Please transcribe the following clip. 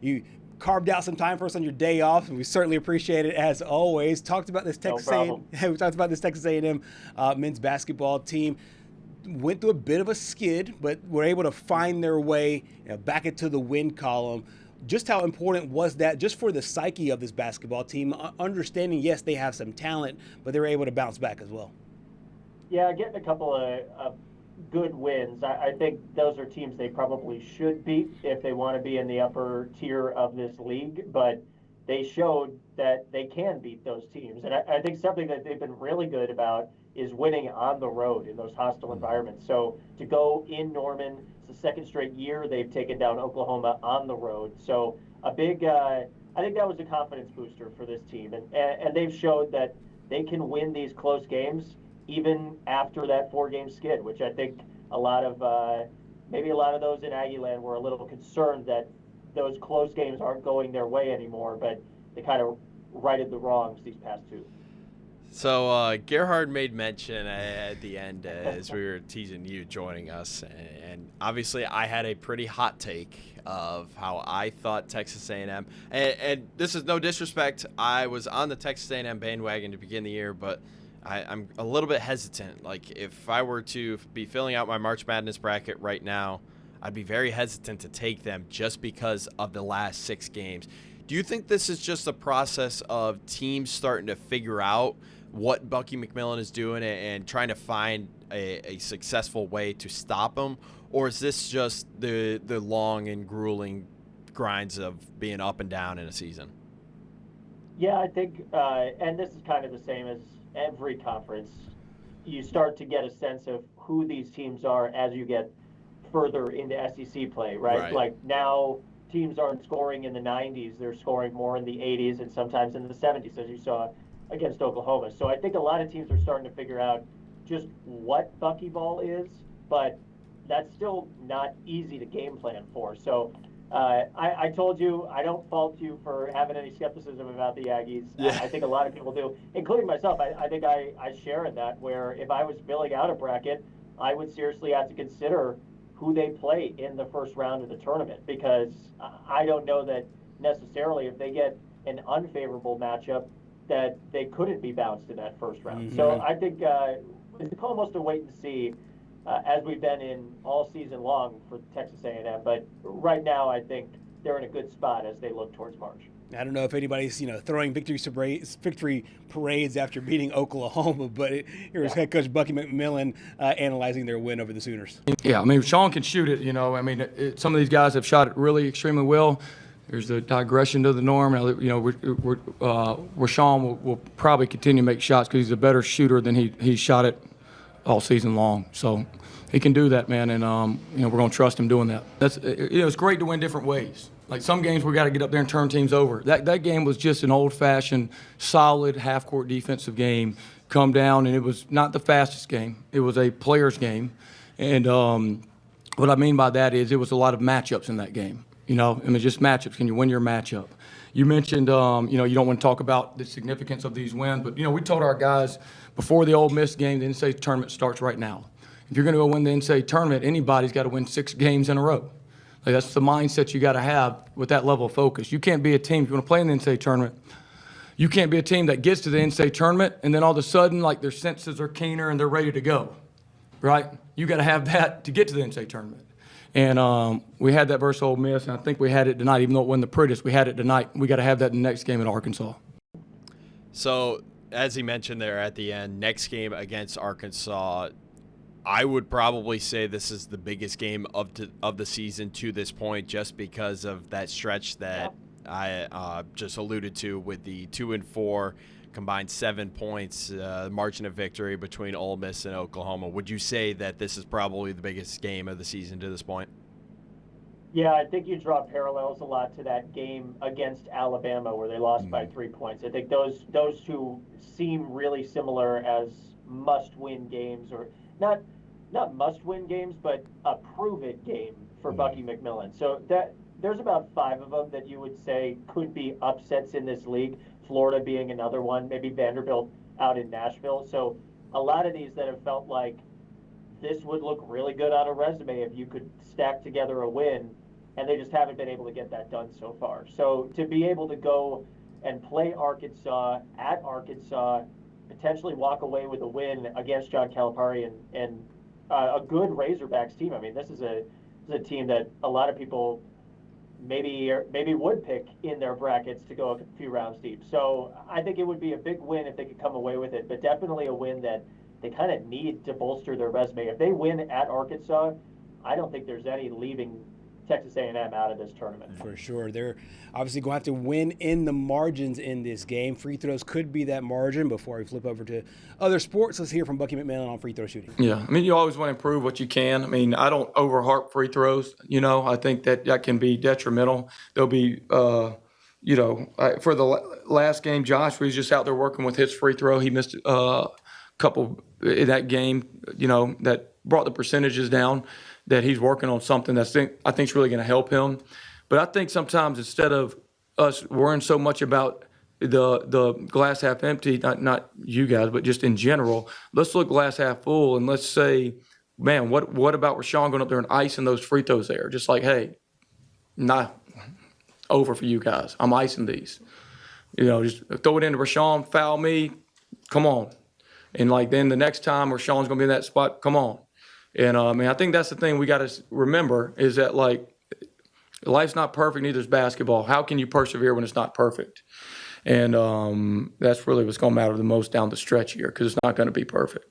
You carved out some time for us on your day off, and we certainly appreciate it as always. Talked about this No problem. We talked about this Texas A&M men's basketball team. Went through a bit of a skid, but were able to find their way back into the win column. Just how important was that just for the psyche of this basketball team? Understanding, yes, they have some talent, but they were able to bounce back as well. Yeah, getting a couple of good wins. I think those are teams they probably should beat if they want to be in the upper tier of this league, but they showed that they can beat those teams. And I think something that they've been really good about is winning on the road in those hostile environments. So to go in Norman, it's the second straight year they've taken down Oklahoma on the road. So a big, I think that was a confidence booster for this team. And they've showed that they can win these close games even after that 4-game skid, which I think a lot of maybe a lot of those in Aggie land were a little concerned that those close games aren't going their way anymore, but they kind of righted the wrongs these past two. So Gerhard made mention at the end as we were teasing you joining us, and obviously I had a pretty hot take of how I thought Texas A&M, and this is no disrespect, I was on the Texas A&M bandwagon to begin the year, but I'm a little bit hesitant. Like, if I were to be filling out my March Madness bracket right now, I'd be very hesitant to take them just because of the last 6 games. Do you think this is just a process of teams starting to figure out what Bucky McMillan is doing and trying to find a successful way to stop him? Or is this just the long and grueling grinds of being up and down in a season? Yeah, I think, and this is kind of the same as every conference, you start to get a sense of who these teams are as you get further into SEC play, right? Like now teams aren't scoring in the 90s, they're scoring more in the 80s and sometimes in the 70s, as you saw against Oklahoma. So I think a lot of teams are starting to figure out just what Buckyball is, but that's still not easy to game plan for. So I told you I don't fault you for having any skepticism about the Aggies. Yeah. I think a lot of people do, including myself. I think I share in that, where if I was filling out a bracket, I would seriously have to consider who they play in the first round of the tournament, because I don't know that necessarily if they get an unfavorable matchup that they couldn't be bounced in that first round. Mm-hmm. So I think it's almost a wait and see, as we've been in all season long for Texas A&M. But right now, I think they're in a good spot as they look towards March. I don't know if anybody's throwing victory parades after beating Oklahoma, but here's head coach Bucky McMillan analyzing their win over the Sooners. Yeah, I mean, Sean can shoot it. I mean, some of these guys have shot it really extremely well. There's a digression to the norm. Where Sean will probably continue to make shots because he's a better shooter than he shot it all season long. So he can do that, man, and we're going to trust him doing that. It's great to win different ways. Like some games we got to get up there and turn teams over. That game was just an old-fashioned, solid half-court defensive game. Come down, and it was not the fastest game. It was a player's game, and what I mean by that is it was a lot of matchups in that game. Just matchups. Can you win your matchup? You mentioned, you don't want to talk about the significance of these wins, but, we told our guys before the Ole Miss game, the NCAA tournament starts right now. If you're going to go win the NCAA tournament, anybody's got to win 6 games in a row. Like, that's the mindset you got to have with that level of focus. You can't be a team, if you want to play in the NCAA tournament, you can't be a team that gets to the NCAA tournament and then all of a sudden, like, their senses are keener and they're ready to go, right? You got to have that to get to the NCAA tournament. And we had that versus Ole Miss, and I think we had it tonight. Even though it wasn't the prettiest, we had it tonight. We got to have that in the next game at Arkansas. So, as he mentioned there at the end, next game against Arkansas, I would probably say this is the biggest game of the season to this point, just because of that stretch that I just alluded to with the 2-4 combined 7 points margin of victory between Ole Miss and Oklahoma. Would you say that this is probably the biggest game of the season to this point? Yeah, I think you draw parallels a lot to that game against Alabama where they lost by 3 points. I think those two seem really similar as must-win games, or not must-win games, but a prove-it game for Bucky McMillan. So there's about 5 of them that you would say could be upsets in this league. Florida being another one, maybe Vanderbilt out in Nashville. So a lot of these that have felt like this would look really good on a resume if you could stack together a win, and they just haven't been able to get that done so far. So to be able to go and play Arkansas at Arkansas, potentially walk away with a win against John Calipari and a good Razorbacks team. I mean, this is a team that a lot of people maybe would pick in their brackets to go a few rounds deep. So I think it would be a big win if they could come away with it, but definitely a win that they kind of need to bolster their resume. If they win at Arkansas, I don't think there's any leaving Texas A&M out of this tournament. For sure. They're obviously going to have to win in the margins in this game. Free throws could be that margin. Before we flip over to other sports, let's hear from Bucky McMillan on free throw shooting. Yeah, I mean, you always want to improve what you can. I mean, I don't overharp free throws. I think that can be detrimental. There'll be, for the last game, Josh was just out there working with his free throw. He missed a couple in that game, that brought the percentages down, that he's working on something I think is really going to help him. But I think sometimes instead of us worrying so much about the glass half empty, not you guys, but just in general, let's look glass half full and let's say, man, what about Rashawn going up there and icing those free throws there? Just like, hey, not over for you guys. I'm icing these. Just throw it into Rashawn, foul me, come on. And then the next time Rashawn's going to be in that spot, come on. And I think that's the thing we got to remember is that life's not perfect, neither is basketball. How can you persevere when it's not perfect? And that's really what's going to matter the most down the stretch here because it's not going to be perfect.